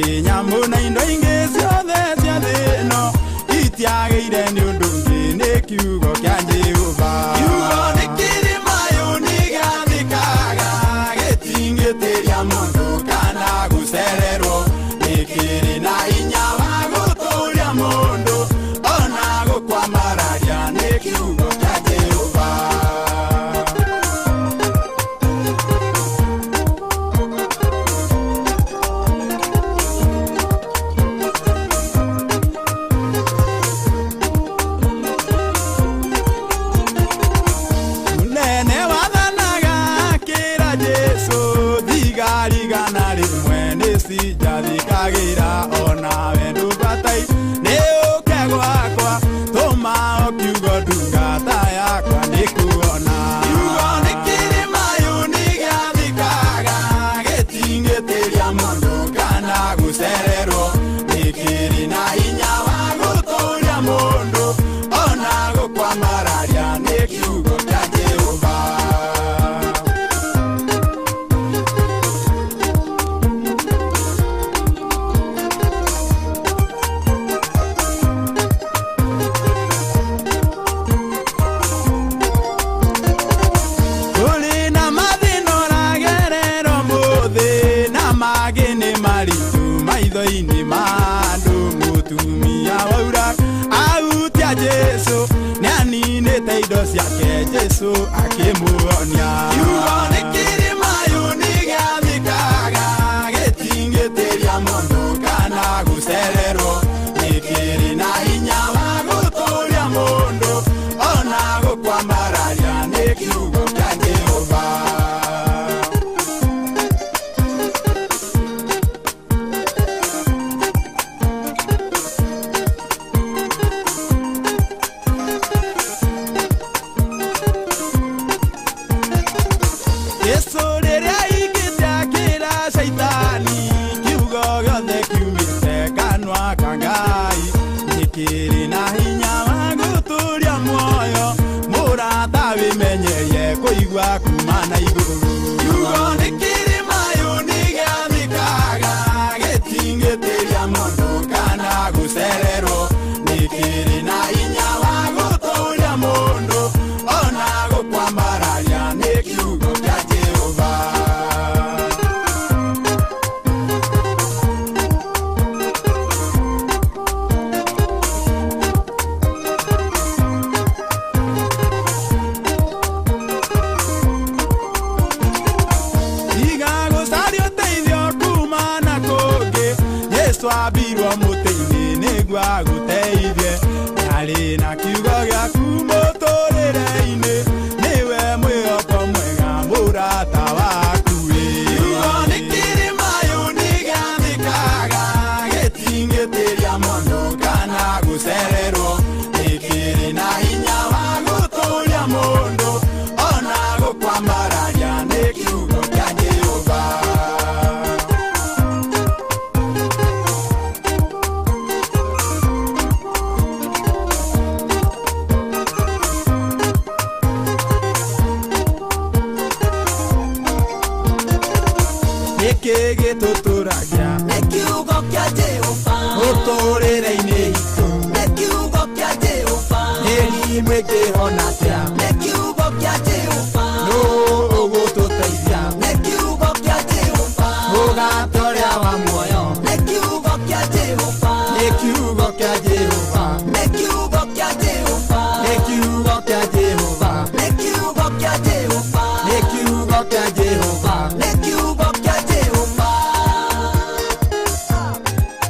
kinyamu na indo ingi ciothe cia thĩ ĩno itiagĩire nĩ ũndũ ũngĩ nĩ kiugo kĩa Jehova. Kiugo nĩ kĩrĩ mayũ-inĩ gĩathĩkaga gĩtingĩtĩria mũndũ kana gũcererwo, nĩ kĩrĩ na hinya wa gũtũũria mũndũ ona gũkwamararia, nĩ kiugo kĩa Jehova. Rigana rimwe nĩcinjathikagĩra ona we ndũbatai nĩ ũke gwakwa tũma o kiugo ndungata yakwa nĩ kuona. Kiugo nĩ kĩrĩ mayũ-inĩ gĩathĩkaga gĩtingĩtĩria mũndũ kana gũcererwo, nĩ kĩrĩ na hinya wa gũtũũria mũndũ ona gũkwamararia, nĩ kiugo kĩa Jehova. Maitho-inĩ ma andũ mũtumia waura ahutia Jesũ nĩaninĩte indo ciake Jesũ akĩmuonia. Kiugo nĩ kĩrĩ mayũ-inĩ gĩathĩkaga gĩtingĩtĩria mũndũ kana gũcererwo, nĩ kĩrĩ na hinya wa gũtũũria mũndũ ona gũkwamararia, nĩ kiugo kĩa Jehova. Kĩrĩ na hinya wa gũtũũria muoyo mũrata wĩmenyerie kũigua kuma na igũrũ. Kiugo nĩ kĩrĩ mayũ-inĩ gĩathĩkaga gĩtingĩtĩria mũndũ kana gũcererwo, nĩ kĩrĩ na hinya wa gũtũũria mũndũ ona gũkwamararia, nĩ kiugo kĩa Jehova. Twambirwo mũtĩ-inĩ nĩguo agũteithie, arĩ na kiugo gĩaku mũtũũrĩre-inĩ, nĩwe mwĩhoko mwega mũrata waku. Kiugo nĩ kĩrĩ mayũ-inĩ gĩathĩkaga gĩtingĩtĩria mũndũ kana gũcererwo, nĩ kĩrĩ na hinya wa gũtũũria mũndũ ona gũkwamararia, nĩ kiugo kĩa Jehova. Gĩtũtũragia nĩ kiugo kĩa Jehova, mũtũũrĩre-inĩ witũ nĩ kiugo kĩa Jehova, mĩrimũ ĩngĩhona